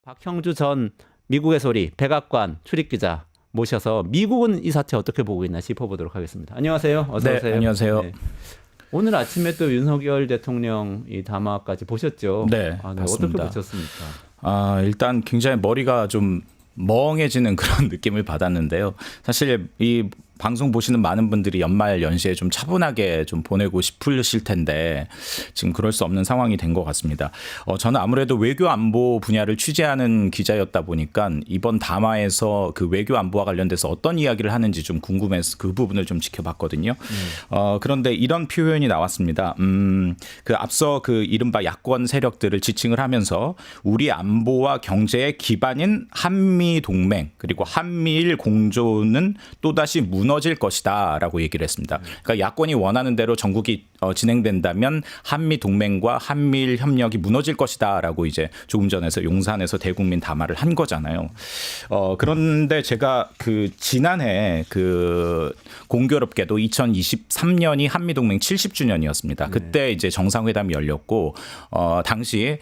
박형주 전 미국의 소리 백악관 출입기자 모셔서 미국은 이 사태 어떻게 보고 있나 짚어보도록 하겠습니다. 안녕하세요. 어서 오세요. 네, 안녕하세요. 네. 오늘 아침에 또 윤석열 대통령 이 담화까지 보셨죠? 네, 네. 어떻게 보셨습니까? 일단 굉장히 머리가 좀 멍해지는 그런 느낌을 받았는데요. 사실 이 방송 보시는 많은 분들이 연말 연시에 좀 차분하게 좀 보내고 싶으실 텐데 지금 그럴 수 없는 상황이 된 것 같습니다. 저는 아무래도 외교 안보 분야를 취재하는 기자였다 보니까 이번 담화에서 그 외교 안보와 관련돼서 어떤 이야기를 하는지 좀 궁금해서 그 부분을 좀 지켜봤거든요. 그런데 이런 표현이 나왔습니다. 그 앞서 그 이른바 야권 세력들을 지칭을 하면서 우리 안보와 경제의 기반인 한미 동맹 그리고 한미일 공조는 또다시 무너질 것이다라고 얘기를 했습니다. 그러니까 야권이 원하는 대로 전국이 진행된다면 한미 동맹과 한미일 협력이 무너질 것이다라고 이제 조금 전에서 용산에서 대국민 담화를 한 거잖아요. 그런데 제가 그 지난해 그 공교롭게도 2023년이 한미 동맹 70주년이었습니다. 그때 이제 정상회담이 열렸고 당시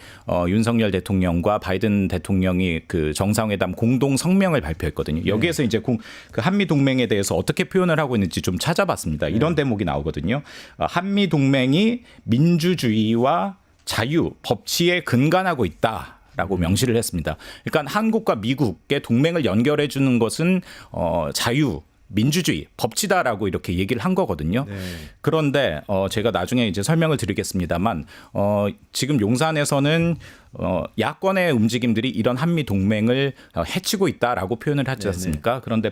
윤석열 대통령과 바이든 대통령이 그 정상회담 공동 성명을 발표했거든요. 여기에서 이제 그 한미 동맹에 대해서 어떻게 표현을 하고 있는지 좀 찾아봤습니다. 이런 대목이 나오거든요. 한미 동맹이 민주주의와 자유, 법치에 근간하고 있다라고 명시를 했습니다. 그러니까 한국과 미국의 동맹을 연결해 주는 것은 자유, 민주주의, 법치다라고 이렇게 얘기를 한 거거든요. 네. 그런데 제가 나중에 이제 설명을 드리겠습니다만 지금 용산에서는 야권의 움직임들이 이런 한미 동맹을 해치고 있다라고 표현을 하지 않습니까? 네네. 그런데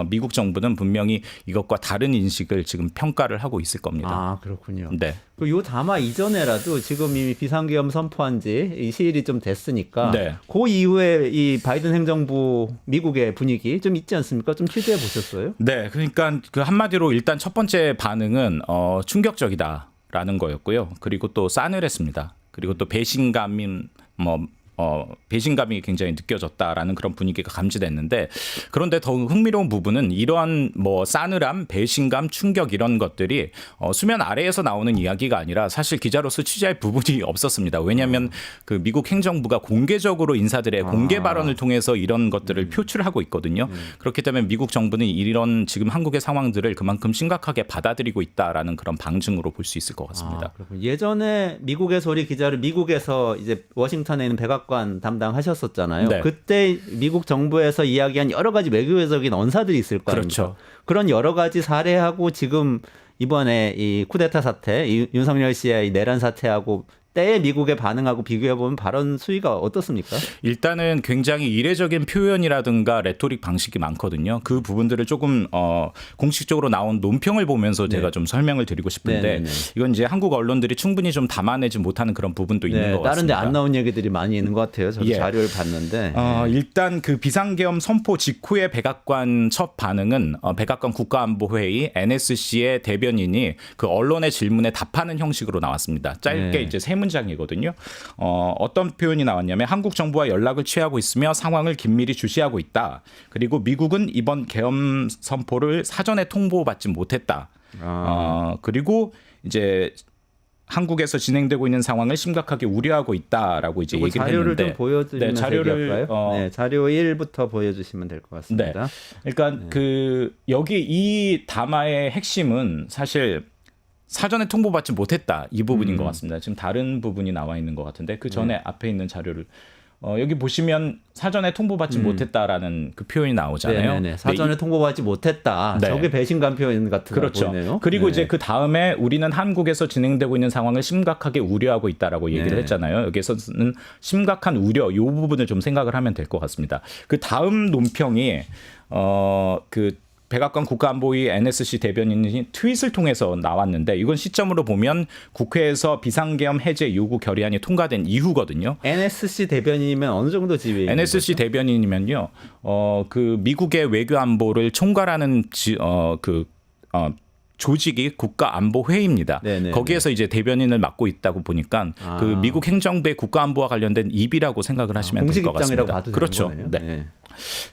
미국 정부는 분명히 이것과 다른 인식을 지금 평가를 하고 있을 겁니다. 아, 그렇군요. 네. 요 담화 이전에라도 지금 이미 비상계엄 선포한 지 시일이 좀 됐으니까 네. 그 이후에 이 바이든 행정부 미국의 분위기 좀 있지 않습니까? 좀 취재해 보셨어요? 네. 그러니까 그 한마디로 일단 첫 번째 반응은 충격적이다라는 거였고요. 그리고 또 싸늘했습니다. 그리고 또 배신감인 배신감이 굉장히 느껴졌다라는 그런 분위기가 감지됐는데 그런데 더욱 흥미로운 부분은 이러한 싸늘함, 배신감, 충격 이런 것들이 수면 아래에서 나오는 이야기가 아니라 사실 기자로서 취재할 부분이 없었습니다. 왜냐하면 그 미국 행정부가 공개적으로 인사들의 공개 발언을 통해서 이런 것들을 표출하고 있거든요. 그렇기 때문에 미국 정부는 이런 지금 한국의 상황들을 그만큼 심각하게 받아들이고 있다라는 그런 방증으로 볼 수 있을 것 같습니다. 예전에 미국의 소리 기자를 미국에서 이제 워싱턴에 있는 백악관 담당하셨었잖아요. 네. 그때 미국 정부에서 이야기한 여러 가지 외교적인 언사들이 있을 거 아닙니까? 그렇죠. 그런 여러 가지 사례하고 지금 이번에 이 쿠데타 사태, 윤석열 씨의 이 내란 사태하고 때의 미국의 반응하고 비교해보면 발언 수위가 어떻습니까? 일단은 굉장히 이례적인 표현이라든가 레토릭 방식이 많거든요. 그 부분들을 조금 공식적으로 나온 논평을 보면서 제가 좀 설명을 드리고 싶은데 네네네. 이건 이제 한국 언론들이 충분히 좀 담아내지 못하는 그런 부분도 있는 것 같습니다. 다른 데 안 나온 얘기들이 많이 있는 것 같아요. 저도 자료를 봤는데. 일단 그 비상계엄 선포 직후에 백악관 첫 반응은 백악관 국가안보회의 NSC의 대변인이 그 언론의 질문에 답하는 형식으로 나왔습니다. 짧게 이제 세 문장이거든요. 어떤 표현이 나왔냐면 한국 정부와 연락을 취하고 있으며 상황을 긴밀히 주시하고 있다. 그리고 미국은 이번 계엄 선포를 사전에 통보받지 못했다. 그리고 이제 한국에서 진행되고 있는 상황을 심각하게 우려하고 있다라고 이제 얘기를 자료를 했는데 좀 보여드리면 자료를 자료 1부터 보여주시면 될 것 같습니다. 네. 그러니까 그 여기 이 담화의 핵심은 사실 사전에 통보받지 못했다 이 부분인 것 같습니다. 지금 다른 부분이 나와 있는 것 같은데 그 전에 앞에 있는 자료를 여기 보시면 사전에 통보받지 못했다라는 그 표현이 나오잖아요. 네네네. 사전에 통보받지 못했다. 저게 배신감 표현 같은 거 보이네요. 그리고 이제 그 다음에 우리는 한국에서 진행되고 있는 상황을 심각하게 우려하고 있다라고 얘기를 했잖아요. 여기서는 심각한 우려 이 부분을 좀 생각을 하면 될 것 같습니다. 그 다음 논평이 그 백악관 국가안보위 NSC 대변인이 트윗을 통해서 나왔는데 이건 시점으로 보면 국회에서 비상계엄 해제 요구 결의안이 통과된 이후거든요. NSC 대변인이면 어느 정도 지위예요? NSC 대변인이면요, 그 미국의 외교안보를 총괄하는 조직이 국가안보회의입니다. 네네네. 거기에서 이제 대변인을 맡고 있다고 보니까 그 미국 행정부의 국가안보와 관련된 입이라고 생각을 하시면 될 것 같습니다. 공식 입장이라고 봐도 되는 그렇죠. 거네요. 네.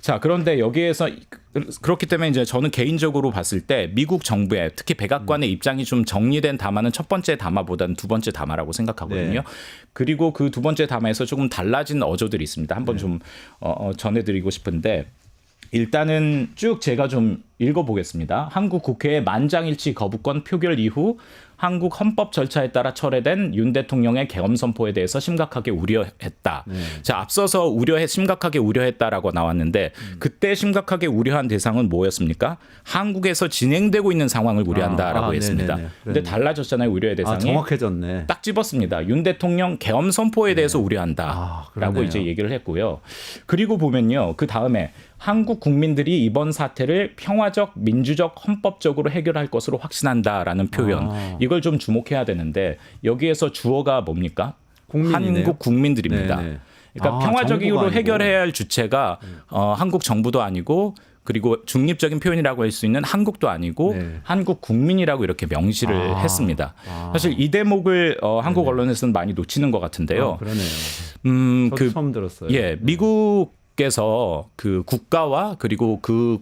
자, 그런데 여기에서 그렇기 때문에 이제 저는 개인적으로 봤을 때 미국 정부의 특히 백악관의 입장이 좀 정리된 담화는 첫 번째 담화보다는 두 번째 담화라고 생각하거든요. 네. 그리고 그 두 번째 담화에서 조금 달라진 어조들이 있습니다. 한번 좀 전해드리고 싶은데 일단은 쭉 제가 좀 읽어보겠습니다. 한국 국회의 만장일치 거부권 표결 이후 한국 헌법 절차에 따라 철회된 윤 대통령의 계엄 선포에 대해서 심각하게 우려했다. 자, 앞서서 심각하게 우려했다라고 나왔는데 그때 심각하게 우려한 대상은 뭐였습니까? 한국에서 진행되고 있는 상황을 우려한다라고 했습니다. 근데 달라졌잖아요. 우려의 대상이. 정확해졌네. 딱 집었습니다. 윤 대통령 계엄 선포에 대해서 우려한다라고 이제 얘기를 했고요. 그리고 보면요. 그 다음에 한국 국민들이 이번 사태를 평화적, 민주적, 헌법적으로 해결할 것으로 확신한다라는 표현. 이걸 좀 주목해야 되는데 여기에서 주어가 뭡니까? 국민이네요. 한국 국민들입니다. 네네. 그러니까 평화적으로 해결해야 할 주체가 한국 정부도 아니고 그리고 중립적인 표현이라고 할 수 있는 한국도 아니고 한국 국민이라고 이렇게 명시를 했습니다. 사실 이 대목을 한국 언론에서는 많이 놓치는 것 같은데요. 그러네요. 저도 처음 들었어요. 예, 미국에서 그 국가와 그리고 그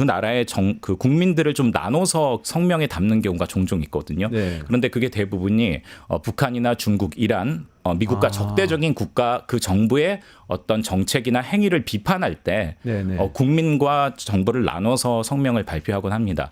나라의 그 국민들을 좀 나눠서 성명에 담는 경우가 종종 있거든요. 그런데 그게 대부분이 북한이나 중국, 이란, 미국과 적대적인 국가 그 정부의 어떤 정책이나 행위를 비판할 때 국민과 정부를 나눠서 성명을 발표하곤 합니다.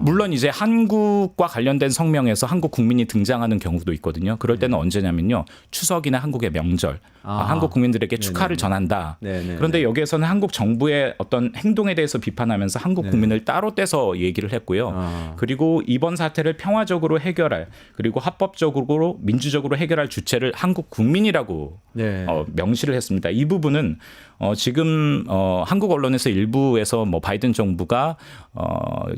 물론 이제 한국과 관련된 성명에서 한국 국민이 등장하는 경우도 있거든요. 그럴 때는 언제냐면요. 추석이나 한국의 명절, 한국 국민들에게 축하를 전한다. 그런데 여기에서는 한국 정부의 어떤 행동에 대해서 비판하면서 한국 국민을 따로 떼서 얘기를 했고요. 그리고 이번 사태를 평화적으로 해결할 그리고 합법적으로 민주적으로 해결할 주체를 한국 국민이라고 명시를 했습니다. 이 부분은 지금 한국 언론에서 일부에서 뭐 바이든 정부가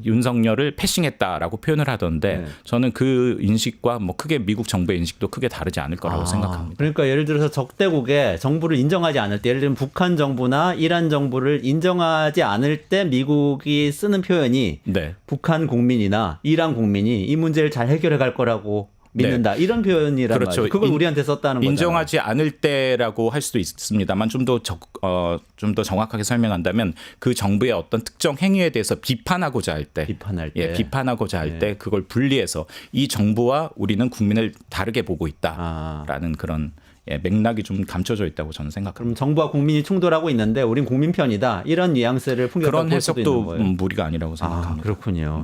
윤석열을 패싱했다라고 표현을 하던데 저는 그 인식과 뭐 크게 미국 정부의 인식도 크게 다르지 않을 거라고 생각합니다. 그러니까 예를 들어서 적대국의 정부를 인정하지 않을 때 예를 들면 북한 정부나 이란 정부를 인정하지 않을 때 미국이 쓰는 표현이 북한 국민이나 이란 국민이 이 문제를 잘 해결해 갈 거라고 믿는다. 이런 표현이란 말이죠. 그걸 우리한테 썼다는 거죠. 인정하지 않을 때라고 할 수도 있습니다만 좀 더 정확하게 설명한다면 그 정부의 어떤 특정 행위에 대해서 비판하고자 할 때 그걸 분리해서 이 정부와 우리는 국민을 다르게 보고 있다라는 그런 맥락이 좀 감춰져 있다고 저는 생각합니다. 그럼 정부와 국민이 충돌하고 있는데 우린 국민 편이다. 이런 뉘앙스를 풍겨볼 수도 있는 거예요. 그런 해석도 무리가 아니라고 생각합니다. 그렇군요.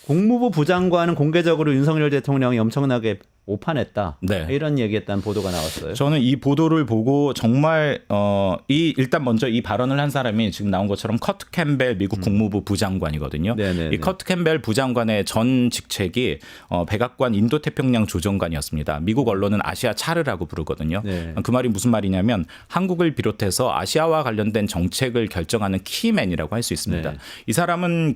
국무부 부장관은 공개적으로 윤석열 대통령이 엄청나게 오판했다. 이런 얘기했다는 보도가 나왔어요. 저는 이 보도를 보고 정말 일단 먼저 이 발언을 한 사람이 지금 나온 것처럼 커트 캠벨 미국 국무부 부장관이거든요. 이 커트 캠벨 부장관의 전 직책이 백악관 인도태평양 조정관이었습니다. 미국 언론은 아시아 차르라고 부르거든요. 그 말이 무슨 말이냐면 한국을 비롯해서 아시아와 관련된 정책을 결정하는 키맨이라고 할 수 있습니다. 이 사람은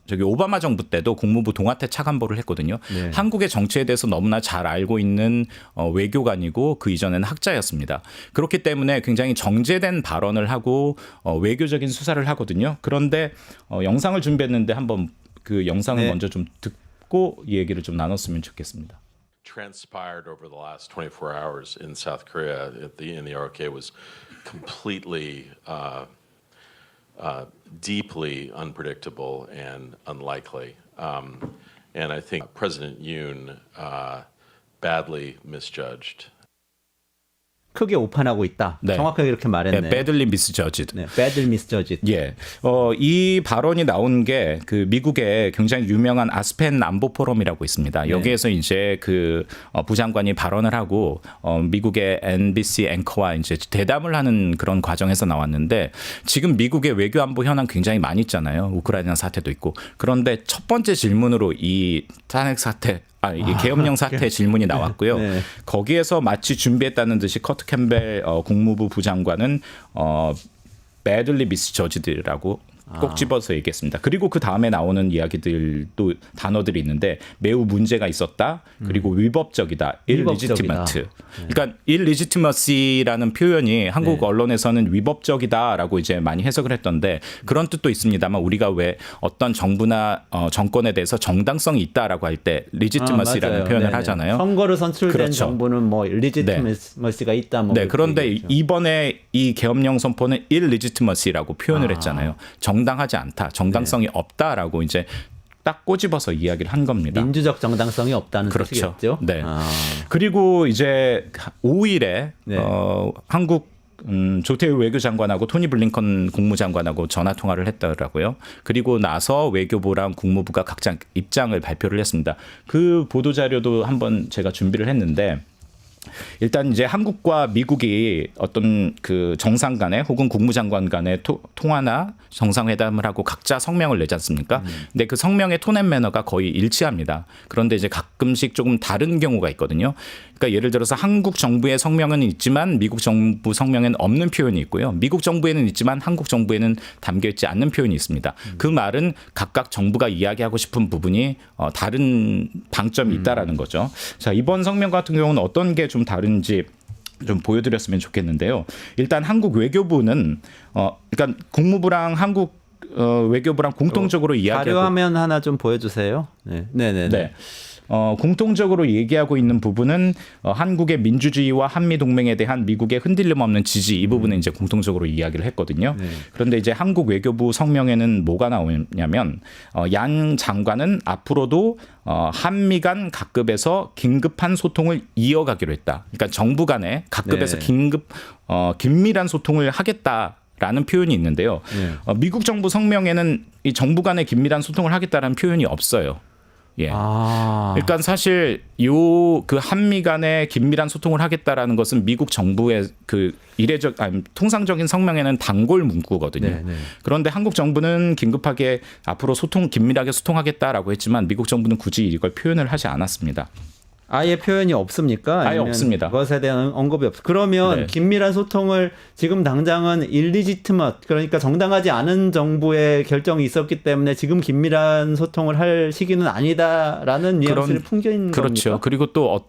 저기 오바마 정부 때도 국무부 동아태 차관보를 했거든요. 한국의 정치에 대해서 너무나 잘 알고 있는 외교관이고 그 이전에는 학자였습니다. 그렇기 때문에 굉장히 정제된 발언을 하고 외교적인 수사를 하거든요. 그런데 영상을 준비했는데 한번 그 영상을 먼저 좀 듣고 이 얘기를 좀 나눴으면 좋겠습니다. Transpired over the last 24 hours in South Korea in the ROK was completely deeply unpredictable and unlikely. And I think President Yoon badly misjudged. 크게 오판하고 있다. 정확하게 이렇게 말했네. badly misjudged. badly misjudged. 이 발언이 나온 게 그 미국의 굉장히 유명한 아스펜 안보 포럼이라고 있습니다. 여기에서 이제 그 부장관이 발언을 하고 미국의 NBC 앵커와 이제 대담을 하는 그런 과정에서 나왔는데 지금 미국의 외교 안보 현안 굉장히 많이 있잖아요. 우크라이나 사태도 있고. 그런데 첫 번째 질문으로 이 탄핵 사태 이게 계엄령 사태 질문이 나왔고요. 거기에서 마치 준비했다는 듯이 커트 캠벨 국무부 부장관은 badly misjudged라고 꼭 집어서 얘기했습니다. 그리고 그 다음에 나오는 이야기들도 단어들이 있는데 매우 문제가 있었다. 그리고 위법적이다. illegitimately. 그러니까 illegitimacy라는 표현이 한국 언론에서는 위법적이다라고 이제 많이 해석을 했던데 그런 뜻도 있습니다만 우리가 왜 어떤 정부나 정권에 대해서 정당성이 있다라고 할 때 legitimacy라는 표현을 하잖아요. 선거로 선출된 그렇죠. 정부는 뭐 legitimacy가 있다. 뭐 네, 그런데 얘기했죠. 이번에 이 계엄령 선포는 illegitimacy라고 표현을 했잖아요. 정당하지 않다, 정당성이 없다라고 이제 딱 꼬집어서 이야기를 한 겁니다. 민주적 정당성이 없다는 그렇죠. 뜻이겠죠. 네. 그리고 이제 5일에 한국 조태우 외교장관하고 토니 블링컨 국무장관하고 전화 통화를 했더라고요. 그리고 나서 외교부랑 국무부가 각자 입장을 발표를 했습니다. 그 보도 자료도 한번 제가 준비를 했는데. 일단 이제 한국과 미국이 어떤 그 정상 간에 혹은 국무장관 간의 통화나 정상회담을 하고 각자 성명을 내지 않습니까? 근데 그 성명의 톤 앤 매너가 거의 일치합니다. 그런데 이제 가끔씩 조금 다른 경우가 있거든요. 그러니까 예를 들어서 한국 정부의 성명은 있지만 미국 정부 성명에는 없는 표현이 있고요. 미국 정부에는 있지만 한국 정부에는 담겨 있지 않는 표현이 있습니다. 그 말은 각각 정부가 이야기하고 싶은 부분이 다른 방점이 있다라는 거죠. 자, 이번 성명 같은 경우는 어떤 게 좀 다른지 좀 보여드렸으면 좋겠는데요. 일단 한국 외교부는 그러니까 국무부랑 한국 외교부랑 공통적으로 이야기하고 자료화면 하나 좀 보여주세요. 네. 공통적으로 얘기하고 있는 부분은 한국의 민주주의와 한미 동맹에 대한 미국의 흔들림 없는 지지 이 부분은 이제 공통적으로 이야기를 했거든요. 그런데 이제 한국 외교부 성명에는 뭐가 나오냐면 양 장관은 앞으로도 한미 간 각급에서 긴급한 소통을 이어가기로 했다. 그러니까 정부 간에 각급에서 긴밀한 소통을 하겠다. 라는 표현이 있는데요. 미국 정부 성명에는 이 정부 간의 긴밀한 소통을 하겠다라는 표현이 없어요. 예. 그러니까 사실 그 한미 간의 긴밀한 소통을 하겠다라는 것은 미국 정부의 그 통상적인 성명에는 단골 문구거든요. 그런데 한국 정부는 긴급하게 앞으로 긴밀하게 소통하겠다라고 했지만 미국 정부는 굳이 이걸 표현을 하지 않았습니다. 아예 표현이 없습니까? 아예 없습니다. 그것에 대한 언급이 없어. 그러면 긴밀한 소통을 지금 당장은 일리지트먼 그러니까 정당하지 않은 정부의 결정이 있었기 때문에 지금 긴밀한 소통을 할 시기는 아니다라는 뉘앙스를 풍겨있는 그렇죠. 겁니까? 그리고 또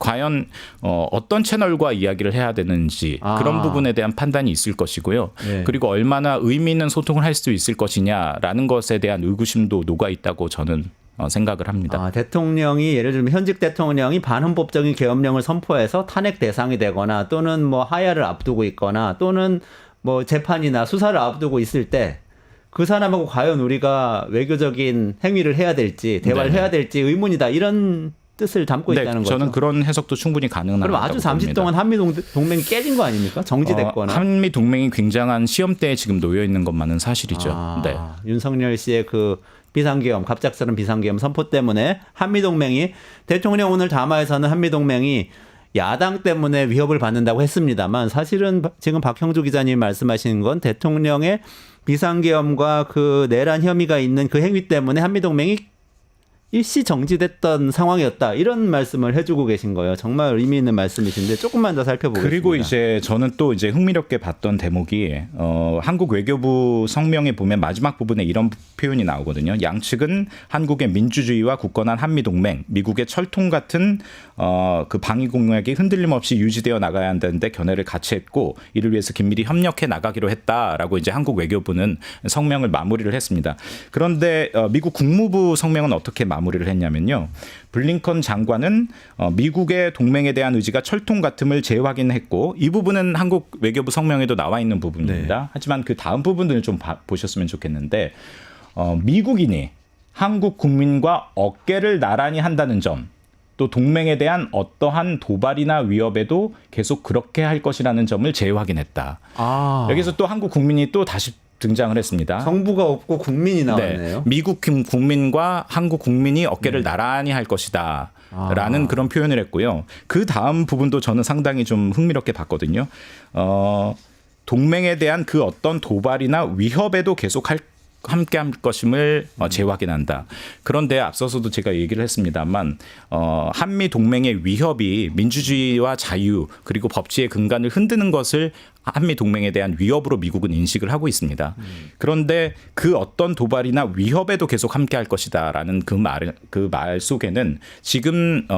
과연 어떤 채널과 이야기를 해야 되는지 그런 부분에 대한 판단이 있을 것이고요. 그리고 얼마나 의미 있는 소통을 할 수 있을 것이냐라는 것에 대한 의구심도 녹아 있다고 저는 생각을 합니다. 대통령이 예를 들면 현직 대통령이 반헌법적인 계엄령을 선포해서 탄핵 대상이 되거나 또는 뭐 하야를 앞두고 있거나 또는 뭐 재판이나 수사를 앞두고 있을 때 그 사람하고 과연 우리가 외교적인 행위를 해야 될지 대화를 해야 될지 의문이다 이런 뜻을 담고 있다는 거죠. 저는 그런 해석도 충분히 가능하다고 그럼 아주 잠시 동안 한미 동맹이 깨진 거 아닙니까? 정지됐거나. 한미 동맹이 굉장한 시험대에 지금 놓여 있는 것만은 사실이죠. 윤석열 씨의 그 비상계엄, 갑작스러운 비상계엄 선포 때문에 한미동맹이 대통령 오늘 담화에서는 한미동맹이 야당 때문에 위협을 받는다고 했습니다만 사실은 지금 박형주 기자님 말씀하시는 건 대통령의 비상계엄과 그 내란 혐의가 있는 그 행위 때문에 한미동맹이 일시 정지됐던 상황이었다. 이런 말씀을 해주고 계신 거예요. 정말 의미 있는 말씀이신데 조금만 더 살펴보겠습니다. 그리고 이제 저는 또 이제 흥미롭게 봤던 대목이 한국 외교부 성명에 보면 마지막 부분에 이런 표현이 나오거든요. 양측은 한국의 민주주의와 굳건한 한미 동맹, 미국의 철통 같은 그 방위 공약이 흔들림 없이 유지되어 나가야 한다는데 견해를 같이 했고 이를 위해서 긴밀히 협력해 나가기로 했다라고 이제 한국 외교부는 성명을 마무리를 했습니다. 그런데 미국 국무부 성명은 어떻게 마무리를 했냐면요. 블링컨 장관은 미국의 동맹에 대한 의지가 철통 같음을 재확인했고 이 부분은 한국 외교부 성명에도 나와 있는 부분입니다. 하지만 그 다음 부분들을 좀 보셨으면 좋겠는데 미국인이 한국 국민과 어깨를 나란히 한다는 점 또 동맹에 대한 어떠한 도발이나 위협에도 계속 그렇게 할 것이라는 점을 재확인했다. 여기서 또 한국 국민이 또 다시 등장을 했습니다. 정부가 없고 국민이 나왔네요. 미국 국민과 한국 국민이 어깨를 나란히 할 것이다. 라는 그런 표현을 했고요. 그 다음 부분도 저는 상당히 좀 흥미롭게 봤거든요. 동맹에 대한 그 어떤 도발이나 위협에도 계속할 함께할 것임을 재확인한다. 그런데 앞서서도 제가 얘기를 했습니다만 한미 동맹의 위협이 민주주의와 자유 그리고 법치의 근간을 흔드는 것을 한미 동맹에 대한 위협으로 미국은 인식을 하고 있습니다. 그런데 그 어떤 도발이나 위협에도 계속 함께할 것이다라는 그 말 속에는 지금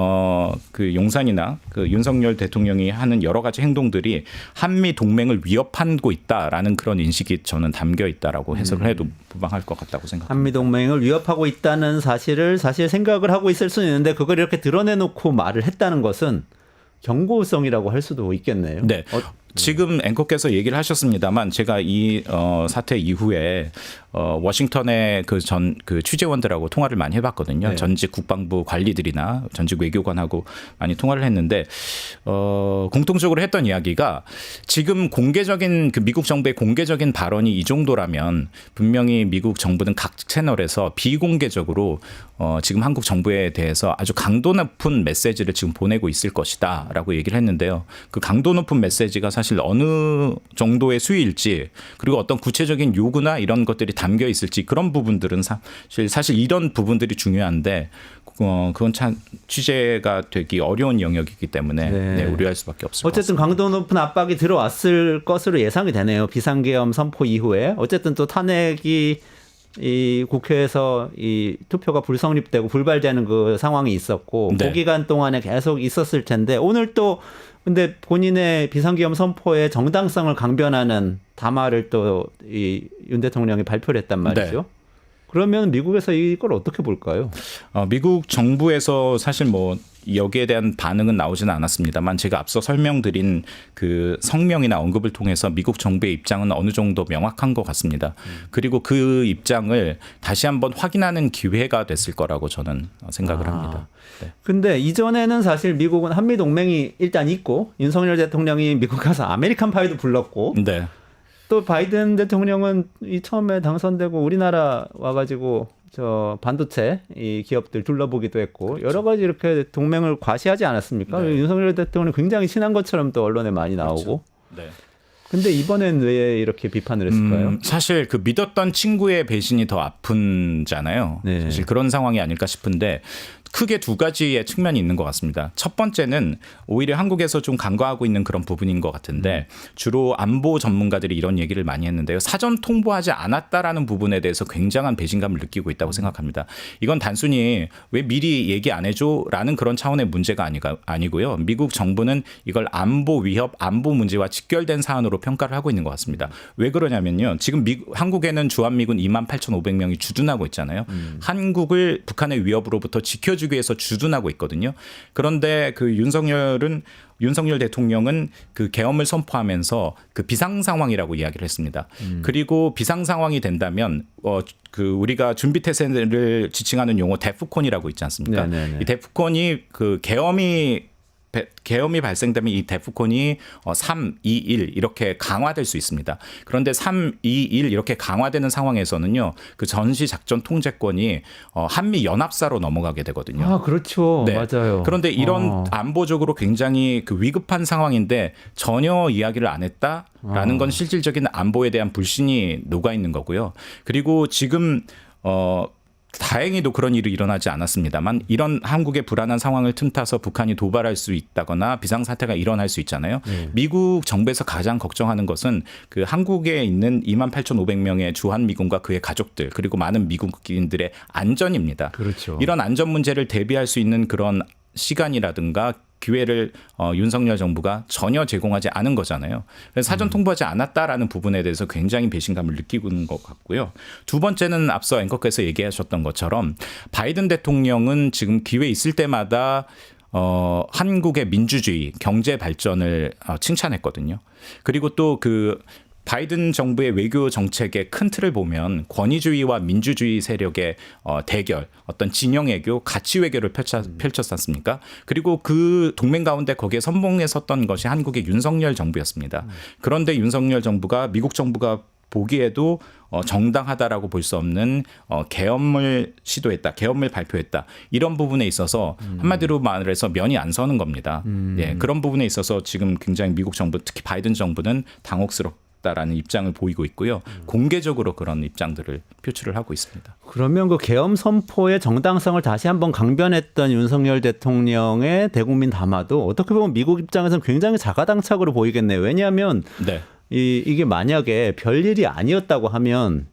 그 용산이나 그 윤석열 대통령이 하는 여러 가지 행동들이 한미 동맹을 위협하고 있다라는 그런 인식이 저는 담겨 있다라고 해석을 해도 무방할 것 같다고 생각합니다. 한미 동맹을 위협하고 있다는 사실을 사실 생각을 하고 있을 수는 있는데 그걸 이렇게 드러내놓고 말을 했다는 것은 경고성이라고 할 수도 있겠네요. 네. 지금 앵커께서 얘기를 하셨습니다만 제가 이 사태 이후에 워싱턴의 그 취재원들하고 통화를 많이 해봤거든요. 네. 전직 국방부 관리들이나 전직 외교관하고 많이 통화를 했는데 공통적으로 했던 이야기가 지금 공개적인 그 미국 정부의 공개적인 발언이 이 정도라면 분명히 미국 정부는 각 채널에서 비공개적으로 지금 한국 정부에 대해서 아주 강도 높은 메시지를 지금 보내고 있을 것이다라고 얘기를 했는데요. 그 강도 높은 메시지가 사실 어느 정도의 수위일지 그리고 어떤 구체적인 요구나 이런 것들이 담겨 있을지 그런 부분들은 사실 이런 부분들이 중요한데 그건 참 취재가 되기 어려운 영역이기 때문에 네, 우려할 수밖에 없을 것 같습니다. 어쨌든 강도 높은 압박이 들어왔을 것으로 예상이 되네요. 비상계엄 선포 이후에 어쨌든 또 탄핵이 이 국회에서 이 투표가 불성립되고 불발되는 그 상황이 있었고 네. 그 기간 동안에 계속 있었을 텐데 오늘 또 근데 본인의 비상계엄 선포의 정당성을 강변하는 담화를 또 이 윤 대통령이 발표를 했단 말이죠. 네. 그러면 미국에서 이걸 어떻게 볼까요? 미국 정부에서 사실 뭐 여기에 대한 반응은 나오지는 않았습니다만 제가 앞서 설명드린 그 성명이나 언급을 통해서 미국 정부의 입장은 어느 정도 명확한 것 같습니다. 그리고 그 입장을 다시 한번 확인하는 기회가 됐을 거라고 저는 생각을 합니다. 네. 근데 이전에는 사실 미국은 한미 동맹이 일단 있고 윤석열 대통령이 미국 가서 아메리칸 파이도 불렀고 네. 또 바이든 대통령은 이 처음에 당선되고 우리나라 와가지고 저 반도체 이 기업들 둘러보기도 했고 그렇죠. 여러 가지 이렇게 동맹을 과시하지 않았습니까? 네. 윤석열 대통령이 굉장히 친한 것처럼 또 언론에 많이 나오고. 그렇죠. 네. 근데 이번엔 왜 이렇게 비판을 했을까요? 사실 그 믿었던 친구의 배신이 더 아픈잖아요. 네. 사실 그런 상황이 아닐까 싶은데 크게 두 가지의 측면이 있는 것 같습니다. 첫 번째는 오히려 한국에서 좀 간과하고 있는 그런 부분인 것 같은데 주로 안보 전문가들이 이런 얘기를 많이 했는데요. 사전 통보하지 않았다라는 부분에 대해서 굉장한 배신감을 느끼고 있다고 생각합니다. 이건 단순히 왜 미리 얘기 안 해줘라는 그런 차원의 문제가 아니고요. 미국 정부는 이걸 안보 위협, 안보 문제와 직결된 사안으로 평가를 하고 있는 것 같습니다. 왜 그러냐면요. 지금 한국에는 주한미군 28,500명이 주둔하고 있잖아요. 한국을 북한의 위협으로부터 지켜주기 위해서 주둔하고 있거든요. 그런데 그 윤석열 대통령은 그 계엄을 선포하면서 그 비상 상황이라고 이야기를 했습니다. 그리고 비상 상황이 된다면 그 우리가 준비 태세를 지칭하는 용어 데프콘이라고 있지 않습니까? 네네네. 이 데프콘이 그 계엄이 발생되면 이 데프콘이 3, 2, 1 이렇게 강화될 수 있습니다. 그런데 3, 2, 1 이렇게 강화되는 상황에서는요. 그 전시 작전 통제권이 한미 연합사로 넘어가게 되거든요. 아, 그렇죠. 네. 맞아요. 그런데 이런 안보적으로 굉장히 그 위급한 상황인데 전혀 이야기를 안 했다라는 건 실질적인 안보에 대한 불신이 녹아 있는 거고요. 그리고 지금 다행히도 그런 일이 일어나지 않았습니다만 이런 한국의 불안한 상황을 틈타서 북한이 도발할 수 있다거나 비상사태가 일어날 수 있잖아요. 미국 정부에서 가장 걱정하는 것은 그 한국에 있는 28,500명의 주한미군과 그의 가족들 그리고 많은 미국인들의 안전입니다. 그렇죠. 이런 안전 문제를 대비할 수 있는 그런 시간이라든가 기회를 윤석열 정부가 전혀 제공하지 않은 거잖아요. 그래서 사전 통보하지 않았다라는 부분에 대해서 굉장히 배신감을 느끼고 있는 것 같고요. 두 번째는 앞서 앵커께서 얘기하셨던 것처럼 바이든 대통령은 지금 기회 있을 때마다 한국의 민주주의, 경제 발전을 칭찬했거든요. 그리고 또 그 바이든 정부의 외교 정책의 큰 틀을 보면 권위주의와 민주주의 세력의 대결, 어떤 진영 외교, 가치 외교를 펼쳤지 않습니까? 그리고 그 동맹 가운데 거기에 선봉에 섰던 것이 한국의 윤석열 정부였습니다. 그런데 윤석열 정부가 미국 정부가 보기에도 정당하다라고 볼 수 없는 계엄을 시도했다, 계엄을 발표했다 이런 부분에 있어서 한마디로 말해서 면이 안 서는 겁니다. 예, 그런 부분에 있어서 지금 굉장히 미국 정부, 특히 바이든 정부는 당혹스럽고 같다라는 입장을 보이고 있고요. 공개적으로 그런 입장들을 표출을 하고 있습니다. 그러면 그 계엄 선포의 정당성을 다시 한번 강변했던 윤석열 대통령의 대국민 담화도 어떻게 보면 미국 입장에서는 굉장히 자가당착으로 보이겠네요. 왜냐하면 네. 이게 만약에 별일이 아니었다고 하면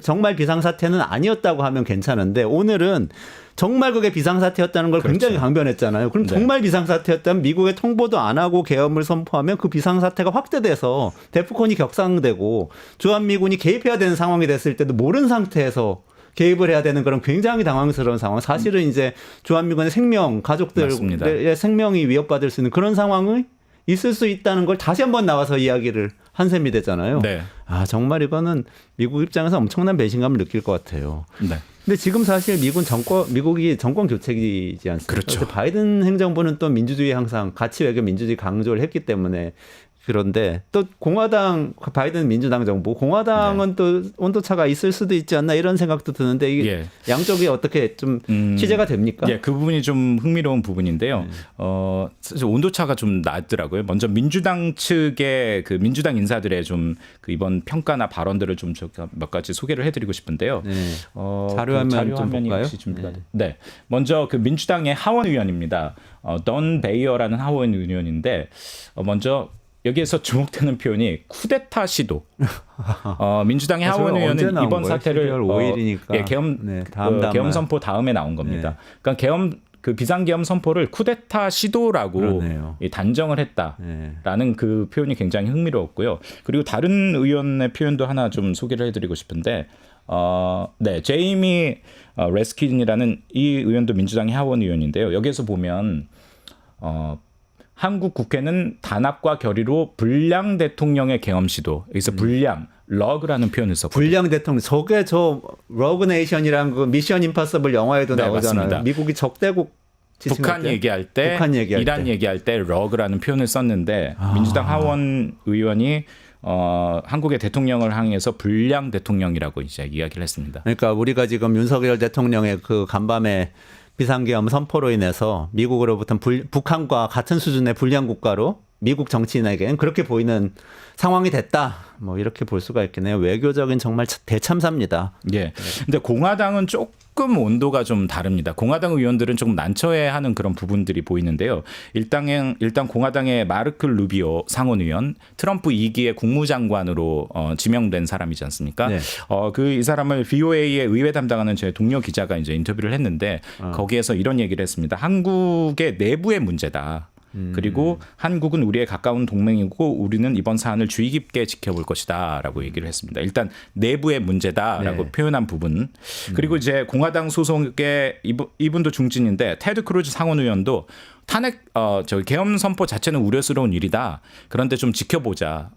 정말 비상사태는 아니었다고 하면 괜찮은데 오늘은 정말 그게 비상사태였다는 걸 굉장히 강변했잖아요. 그럼 네. 정말 비상사태였다면 미국에 통보도 안 하고 계엄을 선포하면 그 비상사태가 확대돼서 데프콘이 격상되고 주한미군이 개입해야 되는 상황이 됐을 때도 모르는 상태에서 개입을 해야 되는 그런 굉장히 당황스러운 상황. 사실은 이제 주한미군의 생명, 가족들의 맞습니다. 생명이 위협받을 수 있는 그런 상황이 있을 수 있다는 걸 다시 한번 나와서 이야기를 한 셈이 되잖아요. 네. 아, 정말 이거는 미국 입장에서 엄청난 배신감을 느낄 것 같아요. 네. 근데 지금 사실 미국이 정권 교체이지 않습니까? 그렇죠. 그래서 바이든 행정부는 또 민주주의 항상 가치 외교 민주주의 강조를 했기 때문에 그런데 또 바이든 민주당 정부, 공화당은 또 온도차가 있을 수도 있지 않나 이런 생각도 드는데 이게 양쪽이 어떻게 좀 취재가 됩니까? 예, 그 부분이 좀 흥미로운 부분인데요. 사실 온도차가 좀 나더라고요. 먼저 민주당 측의 그 민주당 인사들의 좀 그 이번 평가나 발언들을 좀 몇 가지 소개를 해드리고 싶은데요. 네. 자료 좀 화면이 볼까요? 혹시 준비가 네. 먼저 그 민주당의 하원 의원입니다. 던 베이어라는 하원 의원인데 먼저 여기에서 주목되는 표현이 쿠데타 시도. 민주당의 하원 의원은 이번 사태를 5일이니까. 계엄 선포 다음에 나온 겁니다. 네. 그러니까 그 비상계엄 선포를 쿠데타 시도라고 그러네요. 단정을 했다라는 그 표현이 굉장히 흥미로웠고요. 그리고 다른 의원의 표현도 하나 좀 소개를 해드리고 싶은데, 제이미 레스킨이라는 이 의원도 민주당의 하원 의원인데요. 여기에서 보면 한국 국회는 단합과 결의로 불량 대통령의 계엄 시도. 여기서 불량, 러그라는 표현을 썼거든요. 불량 대통령. 저게 러그 네이션이라는 그 미션 임파서블 영화에도 나오잖아요. 맞습니다. 미국이 적대국 북한 얘기할 때, 이란 얘기할 때 러그라는 표현을 썼는데 민주당 하원 의원이 한국의 대통령을 향해서 불량 대통령이라고 이제 이야기를 했습니다. 그러니까 우리가 지금 윤석열 대통령의 그 간밤에 비상계엄 선포로 인해서 미국으로부터 북한과 같은 수준의 불량 국가로 미국 정치인에게는 그렇게 보이는 상황이 됐다. 뭐 이렇게 볼 수가 있겠네요. 외교적인 정말 대참사입니다. 예. 근데 공화당은 조금 온도가 좀 다릅니다. 공화당 의원들은 조금 난처해하는 그런 부분들이 보이는데요. 일단 공화당의 마르크 루비오 상원의원, 트럼프 2기의 국무장관으로 지명된 사람이지 않습니까? 네. 이 사람을 VOA의 의회 담당하는 제 동료 기자가 이제 인터뷰를 했는데 거기에서 이런 얘기를 했습니다. 한국의 내부의 문제다. 그리고 한국은 우리의 가까운 동맹이고 우리는 이번 사안을 주의 깊게 지켜볼 것이다라고 얘기를 했습니다. 일단 내부의 문제다라고 표현한 부분. 그리고 이제 공화당 소속의 이분도 중진인데 테드 크루즈 상원의원도 계엄 선포 자체는 우려스러운 일이다. 그런데 좀 지켜보자.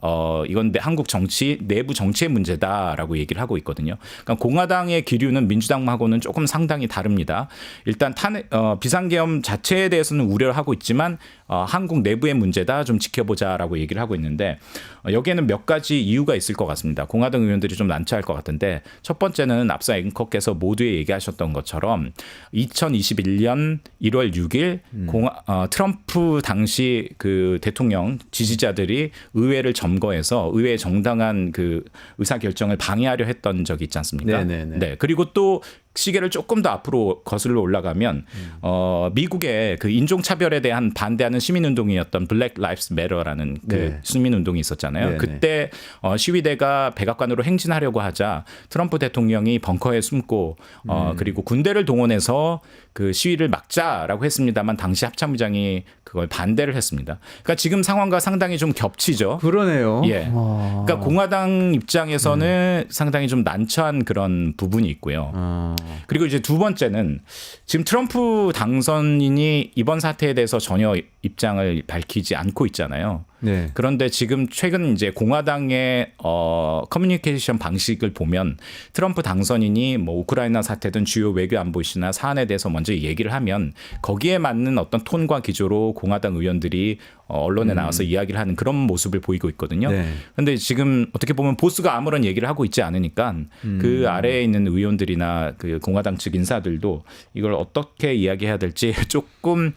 이건 한국 정치, 내부 정치의 문제다라고 얘기를 하고 있거든요. 그러니까 공화당의 기류는 민주당하고는 조금 상당히 다릅니다. 일단 비상계엄 자체에 대해서는 우려를 하고 있지만 한국 내부의 문제다. 좀 지켜보자라고 얘기를 하고 있는데 여기에는 몇 가지 이유가 있을 것 같습니다. 공화당 의원들이 좀 난처할 것 같은데 첫 번째는 앞서 앵커께서 모두에 얘기하셨던 것처럼 2021년 1월 6일 트럼프 당시 그 대통령 지지자들이 의회를 점거해서 의회의 정당한 그 의사 결정을 방해하려 했던 적이 있지 않습니까? 네. 그리고 또 시계를 조금 더 앞으로 거슬러 올라가면 미국의 그 인종차별에 대한 반대하는 시민운동이었던 블랙 라이프스 매터라는 그 시민운동이 있었잖아요. 그때 시위대가 백악관으로 행진하려고 하자 트럼프 대통령이 벙커에 숨고 그리고 군대를 동원해서 그 시위를 막자라고 했습니다만 당시 합참의장이 그걸 반대를 했습니다. 그러니까 지금 상황과 상당히 좀 겹치죠. 그러네요. 예. 그러니까 공화당 입장에서는 상당히 좀 난처한 그런 부분이 있고요. 그리고 이제 두 번째는 지금 트럼프 당선인이 이번 사태에 대해서 전혀 입장을 밝히지 않고 있잖아요. 네. 그런데 지금 최근 이제 공화당의 커뮤니케이션 방식을 보면 트럼프 당선인이 뭐 우크라이나 사태든 주요 외교 안보 이슈나 사안에 대해서 먼저 얘기를 하면 거기에 맞는 어떤 톤과 기조로 공화당 의원들이 언론에 나와서 이야기를 하는 그런 모습을 보이고 있거든요. 그런데 지금 어떻게 보면 보스가 아무런 얘기를 하고 있지 않으니까 그 아래에 있는 의원들이나 그 공화당 측 인사들도 이걸 어떻게 이야기해야 될지 조금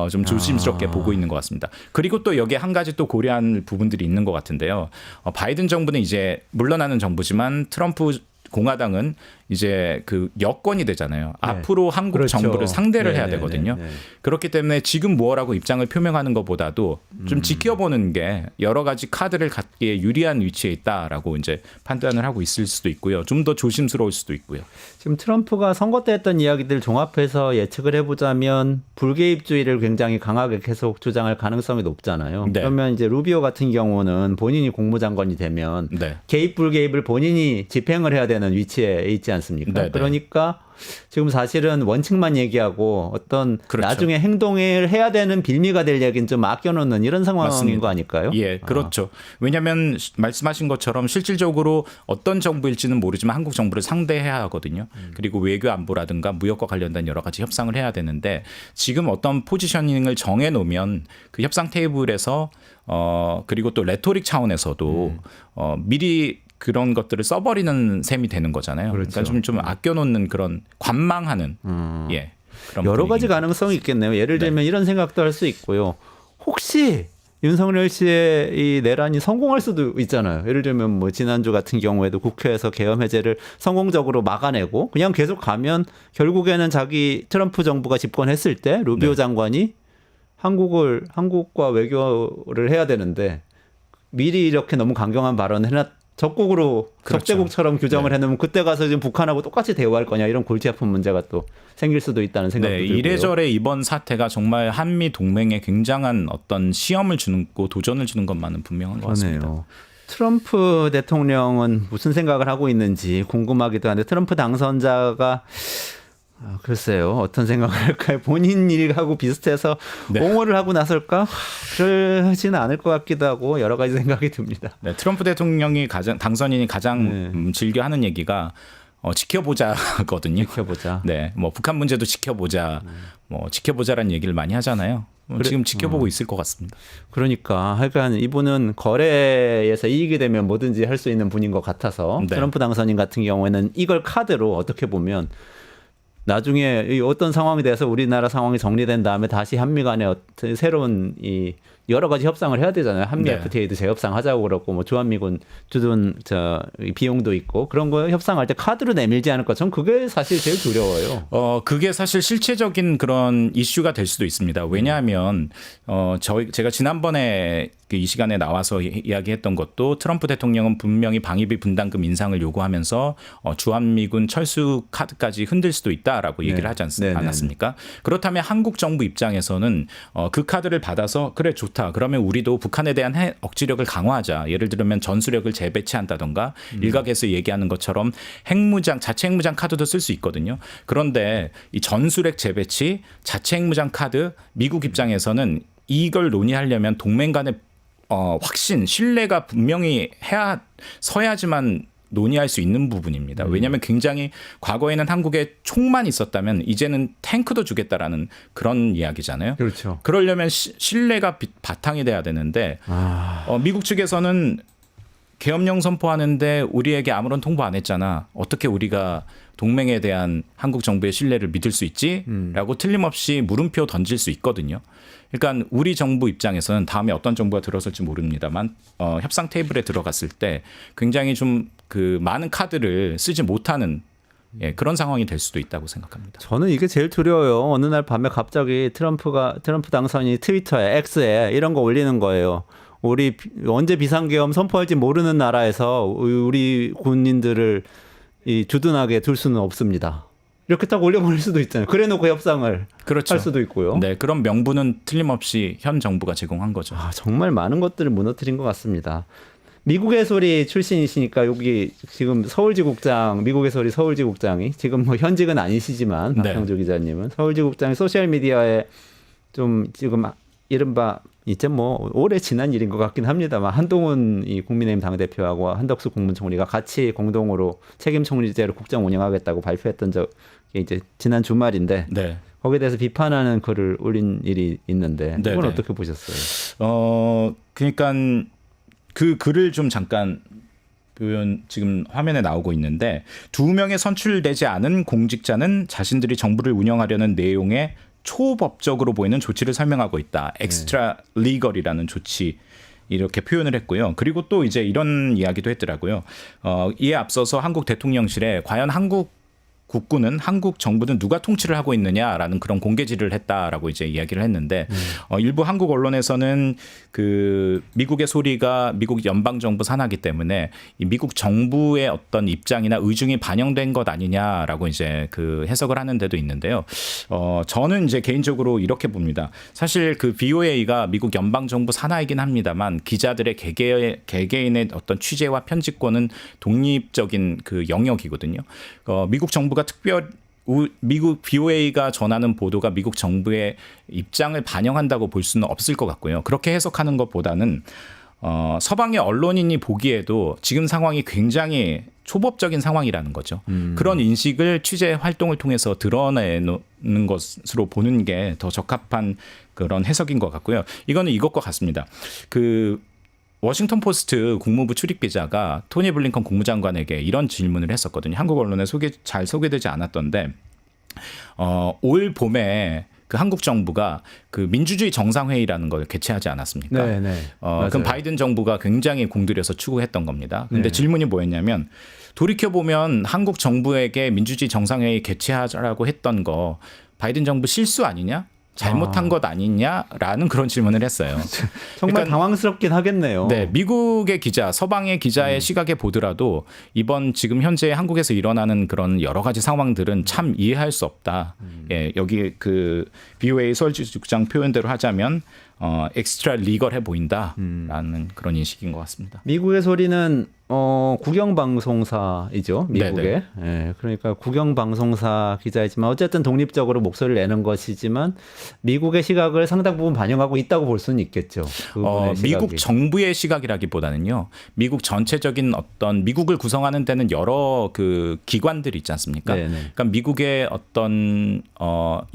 좀 조심스럽게 보고 있는 것 같습니다. 그리고 또 여기에 한 가지 또 고려한 부분들이 있는 것 같은데요. 바이든 정부는 이제 물러나는 정부지만 트럼프 공화당은 이제 그 여권이 되잖아요. 앞으로 한국 그렇죠. 정부를 상대를 해야 되거든요. 그렇기 때문에 지금 뭐라고 입장을 표명하는 것보다도 좀 지켜보는 게 여러 가지 카드를 갖기에 유리한 위치에 있다라고 이제 판단을 하고 있을 수도 있고요. 좀 더 조심스러울 수도 있고요. 지금 트럼프가 선거 때 했던 이야기들 종합해서 예측을 해보자면 불개입주의를 굉장히 강하게 계속 주장할 가능성이 높잖아요. 그러면 이제 루비오 같은 경우는 본인이 국무장관이 되면 개입 불개입을 본인이 집행을 해야 되는 위치에 있지 않습니까? 그러니까 지금 사실은 원칙만 얘기하고 어떤 나중에 행동을 해야 되는 빌미가 될 얘기는 좀 아껴놓는 이런 상황인 맞습니다. 거 아닐까요? 예, 그렇죠. 왜냐하면 말씀하신 것처럼 실질적으로 어떤 정부일지는 모르지만 한국 정부를 상대해야 하거든요. 그리고 외교 안보라든가 무역과 관련된 여러 가지 협상을 해야 되는데 지금 어떤 포지셔닝을 정해놓으면 그 협상 테이블에서 그리고 또 레토릭 차원에서도 미리 그런 것들을 써버리는 셈이 되는 거잖아요. 그렇죠. 그러니까 좀 아껴놓는 그런 관망하는 예. 그런 여러 가지 분위기입니다. 가능성이 있겠네요. 예를 들면 이런 생각도 할 수 있고요. 혹시 윤석열 씨의 이 내란이 성공할 수도 있잖아요. 예를 들면 뭐 지난주 같은 경우에도 국회에서 계엄 해제를 성공적으로 막아내고 그냥 계속 가면 결국에는 자기 트럼프 정부가 집권했을 때 루비오 장관이 한국과 외교를 해야 되는데 미리 이렇게 너무 강경한 발언을 해놨 적국으로 적대국처럼 규정을 해놓으면 그때 가서 지금 북한하고 똑같이 대우할 거냐 이런 골치 아픈 문제가 또 생길 수도 있다는 생각도 들고요. 이래저래 이번 사태가 정말 한미 동맹에 굉장한 어떤 시험을 주는 거 도전을 주는 것만은 분명한 것 같습니다. 트럼프 대통령은 무슨 생각을 하고 있는지 궁금하기도 한데 트럼프 당선자가 글쎄요. 어떤 생각을 할까요? 본인 일하고 비슷해서 옹호를 하고 나설까? 그러지는 않을 것 같기도 하고 여러 가지 생각이 듭니다. 트럼프 대통령이 당선인이 가장 즐겨 하는 얘기가 지켜보자거든요. 지켜보자. 네, 뭐 북한 문제도 지켜보자. 뭐 지켜보자라는 얘기를 많이 하잖아요. 지금 지켜보고 있을 것 같습니다. 그러니까 하여간 이분은 거래에서 이익이 되면 뭐든지 할 수 있는 분인 것 같아서 트럼프 당선인 같은 경우에는 이걸 카드로 어떻게 보면 나중에 어떤 상황에 대해서 우리나라 상황이 정리된 다음에 다시 한미 간에 어떤 새로운 이 여러 가지 협상을 해야 되잖아요. 한미 FTA도 재협상 하자고 그렇고 뭐 주한미군 주둔 비용도 있고 그런 거 협상할 때 카드로 내밀지 않을까? 전 그게 사실 제일 두려워요. 그게 사실 실체적인 그런 이슈가 될 수도 있습니다. 왜냐하면 제가 지난번에 이 시간에 나와서 이야기했던 것도 트럼프 대통령은 분명히 방위비 분담금 인상을 요구하면서 주한미군 철수 카드까지 흔들 수도 있다라고 얘기를 하지 않았습니까? 그렇다면 한국 정부 입장에서는 그 카드를 받아서 그래 좋다. 그러면 우리도 북한에 대한 억지력을 강화하자. 예를 들면 전술핵을 재배치한다던가 일각에서 얘기하는 것처럼 자체 핵무장 카드도 쓸 수 있거든요. 그런데 이 전술핵 재배치, 자체 핵무장 카드 미국 입장에서는 이걸 논의하려면 동맹 간의 확신, 신뢰가 분명히 서야지만 논의할 수 있는 부분입니다. 왜냐하면 굉장히 과거에는 한국에 총만 있었다면 이제는 탱크도 주겠다라는 그런 이야기잖아요. 그렇죠. 그러려면 신뢰가 바탕이 돼야 되는데 미국 측에서는 계엄령 선포하는데 우리에게 아무런 통보 안 했잖아. 어떻게 우리가 동맹에 대한 한국 정부의 신뢰를 믿을 수 있지? 라고 틀림없이 물음표 던질 수 있거든요. 그러니까 우리 정부 입장에서는 다음에 어떤 정부가 들어설지 모릅니다만 협상 테이블에 들어갔을 때 굉장히 좀 그 많은 카드를 쓰지 못하는 그런 상황이 될 수도 있다고 생각합니다. 저는 이게 제일 두려워요. 어느 날 밤에 갑자기 트럼프 당선인이 트위터에 X에 이런 거 올리는 거예요. 우리 언제 비상계엄 선포할지 모르는 나라에서 우리 군인들을 주둔하게 둘 수는 없습니다. 이렇게 딱 올려버릴 수도 있잖아요. 그래놓고 협상을 할 수도 있고요. 네, 그런 명분은 틀림없이 현 정부가 제공한 거죠. 정말 많은 것들을 무너뜨린 것 같습니다. 미국의 소리 출신이시니까 여기 지금 서울지국장, 미국의 소리 서울지국장이 지금 뭐 현직은 아니시지만 박형주 기자님은 서울지국장이 소셜미디어에 좀 지금 이른바 이제 뭐 오래 지난 일인 것 같긴 합니다만 한동훈 이 국민의힘 당대표하고 한덕수 국무총리가 같이 공동으로 책임총리제로 국정 운영하겠다고 발표했던 적이 이제 지난 주말인데 거기에 대해서 비판하는 글을 올린 일이 있는데 이건 네네. 어떻게 보셨어요? 그러니까 그 글을 좀 잠깐 표현 지금 화면에 나오고 있는데 2명의 선출되지 않은 공직자는 자신들이 정부를 운영하려는 내용의 초법적으로 보이는 조치를 설명하고 있다. 엑스트라 리걸이라는 조치 이렇게 표현을 했고요. 그리고 또 이제 이런 이야기도 했더라고요. 이에 앞서서 한국 대통령실에 과연 한국 국군은 한국 정부는 누가 통치를 하고 있느냐라는 그런 공개질을 했다라고 이제 이야기를 했는데 일부 한국 언론에서는 그 미국의 소리가 미국 연방 정부 산하기 때문에 이 미국 정부의 어떤 입장이나 의중이 반영된 것 아니냐라고 이제 그 해석을 하는 데도 있는데요. 저는 이제 개인적으로 이렇게 봅니다. 사실 그 VOA가 미국 연방 정부 산하이긴 합니다만 기자들의 개개인의 어떤 취재와 편집권은 독립적인 그 영역이거든요. 미국 정부가 미국 VOA가 전하는 보도가 미국 정부의 입장을 반영한다고 볼 수는 없을 것 같고요. 그렇게 해석하는 것보다는 서방의 언론인이 보기에도 지금 상황이 굉장히 초법적인 상황이라는 거죠. 그런 인식을 취재 활동을 통해서 드러내는 것으로 보는 게 더 적합한 그런 해석인 것 같고요. 이거는 이것과 같습니다. 그 워싱턴 포스트 국무부 출입 기자가 토니 블링컨 국무장관에게 이런 질문을 했었거든요. 한국 언론에 잘 소개되지 않았던데 올 봄에 그 한국 정부가 그 민주주의 정상회의라는 걸 개최하지 않았습니까? 네. 그럼 바이든 정부가 굉장히 공들여서 추구했던 겁니다. 근데 질문이 뭐였냐면 돌이켜 보면 한국 정부에게 민주주의 정상회의 개최하라고 했던 거 바이든 정부 실수 아니냐? 잘못한 것 아니냐라는 그런 질문을 했어요. 정말 그러니까 당황스럽긴 하겠네요. 네, 미국의 기자, 서방의 기자의 시각에 보더라도 이번 지금 현재 한국에서 일어나는 그런 여러 가지 상황들은 참 이해할 수 없다. 예, 여기 그 BOA 서울지국장 표현대로 하자면 엑스트라 리걸해 보인다라는 그런 인식인 것 같습니다. 미국의 소리는 국영방송사이죠. 미국의. 예, 그러니까 국영방송사 기자이지만 어쨌든 독립적으로 목소리를 내는 것이지만 미국의 시각을 상당 부분 반영하고 있다고 볼 수는 있겠죠. 미국 정부의 시각이라기보다는요. 미국 전체적인 어떤 미국을 구성하는 데는 여러 그 기관들이 있지 않습니까? 네네. 그러니까 미국의 어떤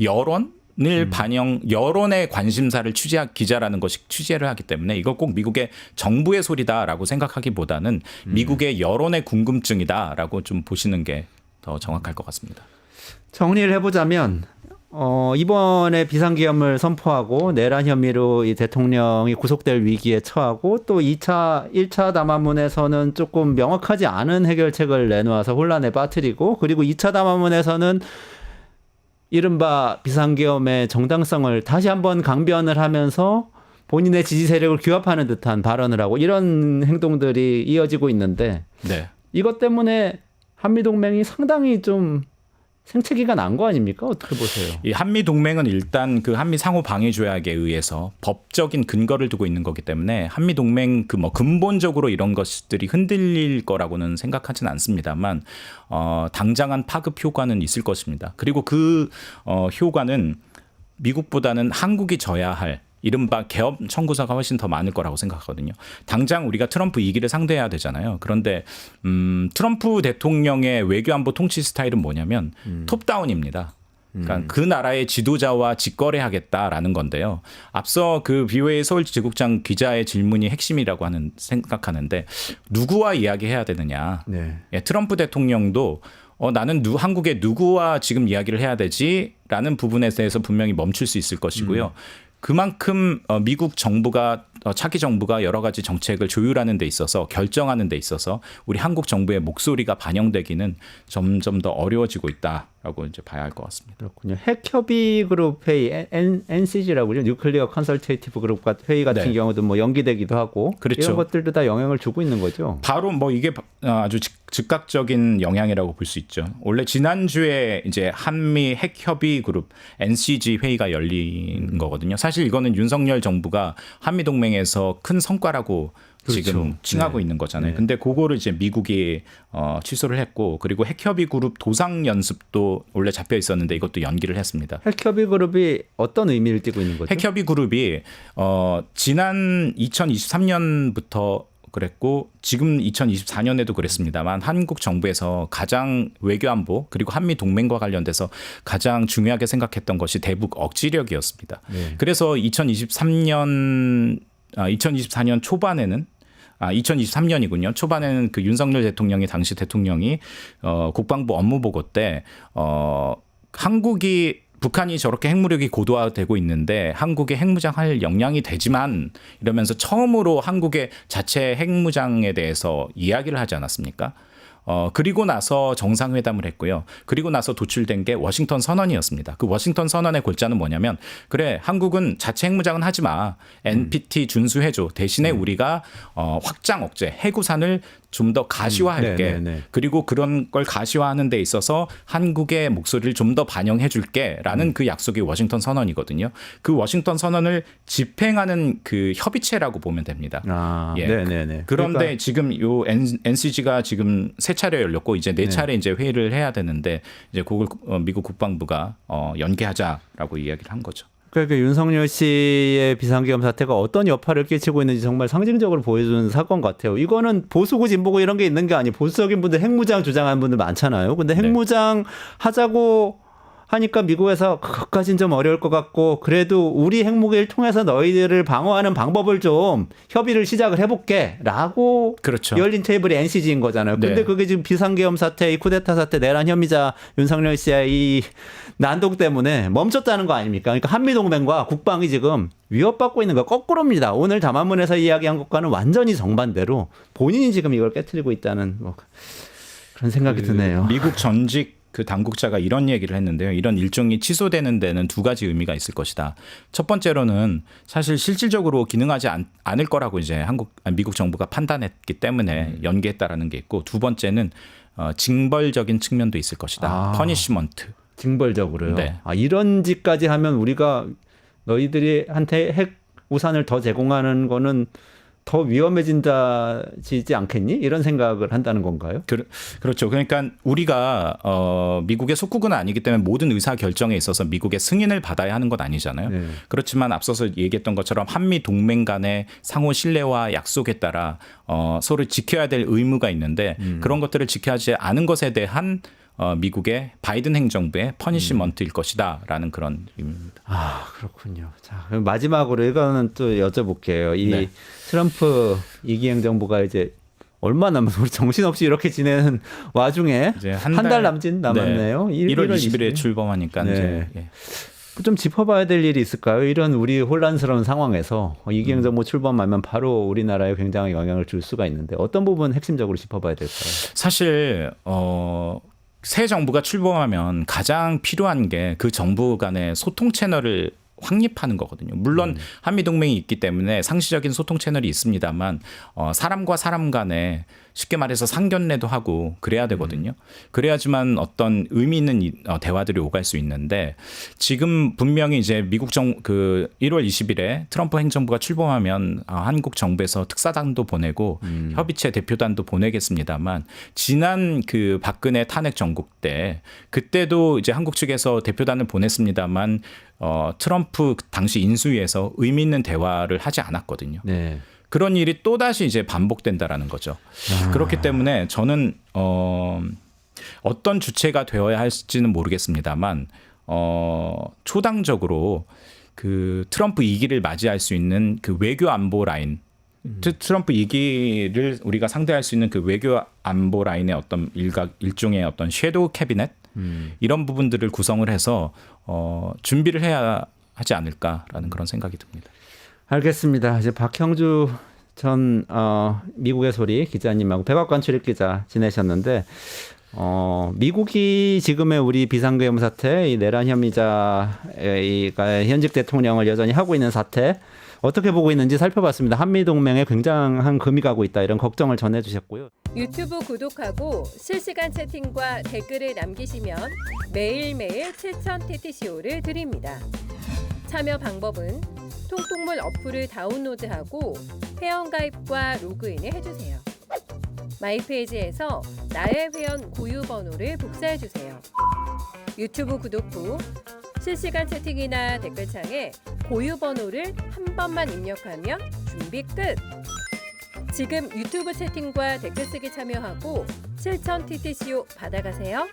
여론을 여론의 관심사를 기자라는 것이 취재를 하기 때문에 이걸 꼭 미국의 정부의 소리다라고 생각하기보다는 미국의 여론의 궁금증이다라고 좀 보시는 게 더 정확할 것 같습니다. 정리를 해보자면 이번에 비상계엄을 선포하고 내란 혐의로 이 대통령이 구속될 위기에 처하고 또 1차 담화문에서는 조금 명확하지 않은 해결책을 내놓아서 혼란에 빠뜨리고 그리고 2차 담화문에서는 이른바 비상계엄의 정당성을 다시 한번 강변을 하면서 본인의 지지 세력을 규합하는 듯한 발언을 하고 이런 행동들이 이어지고 있는데 네. 이것 때문에 한미동맹이 상당히 좀 생채기가 난 거 아닙니까? 어떻게 보세요? 이 한미 동맹은 일단 그 한미 상호 방위 조약에 의해서 법적인 근거를 두고 있는 거기 때문에 한미 동맹 그 뭐 근본적으로 이런 것들이 흔들릴 거라고는 생각하진 않습니다만 당장한 파급 효과는 있을 것입니다. 그리고 그 효과는 미국보다는 한국이 져야 할 이른바 개업 청구서가 훨씬 더 많을 거라고 생각하거든요. 당장 우리가 트럼프 2기를 상대해야 되잖아요. 그런데 트럼프 대통령의 외교안보 통치 스타일은 뭐냐면 톱다운입니다. 그러니까 그 나라의 지도자와 직거래하겠다라는 건데요. 앞서 그 BOA 서울지국장 기자의 질문이 핵심이라고 생각하는데 누구와 이야기해야 되느냐. 네. 예, 트럼프 대통령도 나는 한국의 누구와 지금 이야기를 해야 되지라는 부분에 대해서 분명히 멈출 수 있을 것이고요. 그만큼 미국 정부가 차기 정부가 여러 가지 정책을 조율하는 데 있어서 결정하는 데 있어서 우리 한국 정부의 목소리가 반영되기는 점점 더 어려워지고 있다라고 이제 봐야 할 것 같습니다. 그렇군요. 핵협의 그룹 회의 NCG라고 그러죠. 뉴클리어 컨설테이티브 그룹 회의 같은 네. 경우도 뭐 연기되기도 하고 그렇죠. 이런 것들도 다 영향을 주고 있는 거죠. 바로 뭐 이게 아주 즉각적인 영향이라고 볼 수 있죠. 원래 지난주에 이제 한미 핵협의 그룹 NCG 회의가 열린 거거든요. 사실 이거는 윤석열 정부가 한미 동맹에서 큰 성과라고 지금 그렇죠. 칭하고 있는 거잖아요. 근데 그거를 이제 미국이 취소를 했고 그리고 핵협의 그룹 도상 연습도 원래 잡혀 있었는데 이것도 연기를 했습니다. 핵협의 그룹이 어떤 의미를 띠고 있는 거죠? 핵협의 그룹이 지난 2023년부터 그랬고 지금 2024년에도 그랬습니다만 한국 정부에서 가장 외교안보 그리고 한미 동맹과 관련돼서 가장 중요하게 생각했던 것이 대북 억지력이었습니다. 그래서 2024년 초반에는 2023년이군요. 초반에는 그 윤석열 대통령이 당시 대통령이 국방부 업무보고 때 북한이 저렇게 핵무력이 고도화되고 있는데 한국에 핵무장할 역량이 되지만 이러면서 처음으로 한국의 자체 핵무장에 대해서 이야기를 하지 않았습니까? 그리고 나서 정상회담을 했고요. 그리고 나서 도출된 게 워싱턴 선언이었습니다. 그 워싱턴 선언의 골자는 뭐냐면 그래 한국은 자체 핵무장은 하지 마. NPT 준수해줘. 대신에 우리가 확장 억제 해구산을 좀 더 가시화할게. 그리고 그런 걸 가시화하는 데 있어서 한국의 목소리를 좀 더 반영해 줄게라는 그 약속이 워싱턴 선언이거든요. 그 워싱턴 선언을 집행하는 그 협의체라고 보면 됩니다. 그런데 그러니까 지금 요 NCG가 지금 세 차례 열렸고 이제 네 차례 이제 회의를 해야 되는데 이제 그걸 미국 국방부가 연기하자라고 이야기를 한 거죠. 그러니까 윤석열 씨의 비상계엄 사태가 어떤 여파를 끼치고 있는지 정말 상징적으로 보여주는 사건 같아요. 이거는 보수고 진보고 이런 게 있는 게 아니에요. 보수적인 분들 핵무장 주장하는 분들 많잖아요. 근데 핵무장 하자고 하니까 미국에서 그것까지는 좀 어려울 것 같고 그래도 우리 핵무기를 통해서 너희들을 방어하는 방법을 좀 협의를 시작을 해볼게 라고 그렇죠. 열린 테이블이 NCG인 거잖아요. 근데 그게 지금 비상계엄 사태, 이 쿠데타 사태, 내란 혐의자 윤석열 씨의 이 난동 때문에 멈췄다는 거 아닙니까? 그러니까 한미동맹과 국방이 지금 위협받고 있는 거 거꾸로입니다. 오늘 담화문에서 이야기한 것과는 완전히 정반대로 본인이 지금 이걸 깨트리고 있다는 그런 생각이 드네요. 미국 전직 그 당국자가 이런 얘기를 했는데요. 이런 일정이 취소되는 데는 두 가지 의미가 있을 것이다. 첫 번째로는 사실 실질적으로 기능하지 않을 거라고 이제 미국 정부가 판단했기 때문에 연기했다라는 게 있고 두 번째는 징벌적인 측면도 있을 것이다. 퍼니시먼트. 징벌적으로요. 네. 이런 짓까지 하면 우리가 너희들이 한테 핵 우산을 더 제공하는 거는 더 위험해진다지 않겠니? 이런 생각을 한다는 건가요? 그렇죠. 그러니까 우리가 미국의 속국은 아니기 때문에 모든 의사 결정에 있어서 미국의 승인을 받아야 하는 건 아니잖아요. 그렇지만 앞서서 얘기했던 것처럼 한미 동맹 간의 상호 신뢰와 약속에 따라 서로 지켜야 될 의무가 있는데 그런 것들을 지켜야지 않은 것에 대한 미국의 바이든 행정부의 퍼니시먼트일 것이다라는 그런 의미입니다. 그렇군요. 자, 그럼 마지막으로 이거는 또 여쭤볼게요. 이 트럼프 2기 행정부가 이제 얼마 남았어요? 우리 정신없이 이렇게 지내는 와중에 한 달 남짓 남았네요. 1월 20일에 출범하니까 이제 좀 짚어봐야 될 일이 있을까요? 이런 우리 혼란스러운 상황에서 2기 행정부 출범하면 바로 우리나라에 굉장히 영향을 줄 수가 있는데 어떤 부분 핵심적으로 짚어봐야 될까요? 사실 새 정부가 출범하면 가장 필요한 게 그 정부 간의 소통 채널을 확립하는 거거든요. 물론 한미동맹이 있기 때문에 상시적인 소통 채널이 있습니다만 사람과 사람 간에 쉽게 말해서 상견례도 하고 그래야 되거든요. 그래야지만 어떤 의미 있는 대화들이 오갈 수 있는데 지금 분명히 이제 미국 1월 20일에 트럼프 행정부가 출범하면 한국 정부에서 특사단도 보내고 협의체 대표단도 보내겠습니다만 지난 그 박근혜 탄핵 정국 때 그때도 이제 한국 측에서 대표단을 보냈습니다만 트럼프 당시 인수위에서 의미 있는 대화를 하지 않았거든요. 그런 일이 또다시 이제 반복된다라는 거죠. 그렇기 때문에 저는 어떤 주체가 되어야 할지는 모르겠습니다만 초당적으로 그 트럼프 2기를 맞이할 수 있는 그 외교 안보 라인 트럼프 2기를 우리가 상대할 수 있는 그 외교 안보 라인의 어떤 일종의 어떤 섀도우 캐비넷 이런 부분들을 구성을 해서 준비를 해야 하지 않을까라는 그런 생각이 듭니다. 알겠습니다. 이제 박형주 전 미국의 소리 기자님하고 백악관 출입 기자 지내셨는데 미국이 지금의 우리 비상계엄 사태, 이 내란 혐의자가 현직 대통령을 여전히 하고 있는 사태 어떻게 보고 있는지 살펴봤습니다. 한미동맹에 굉장한 금이 가고 있다 이런 걱정을 전해주셨고요. 유튜브 구독하고 실시간 채팅과 댓글을 남기시면 매일매일 실천 TTCO를 드립니다. 참여 방법은 통통물 어플을 다운로드하고 회원가입과 로그인을 해주세요. 마이페이지에서 나의 회원 고유 번호를 복사해주세요. 유튜브 구독 후 실시간 채팅이나 댓글창에 고유 번호를 한 번만 입력하면 준비 끝! 지금 유튜브 채팅과 댓글 쓰기 참여하고 실천 TTCO 받아가세요.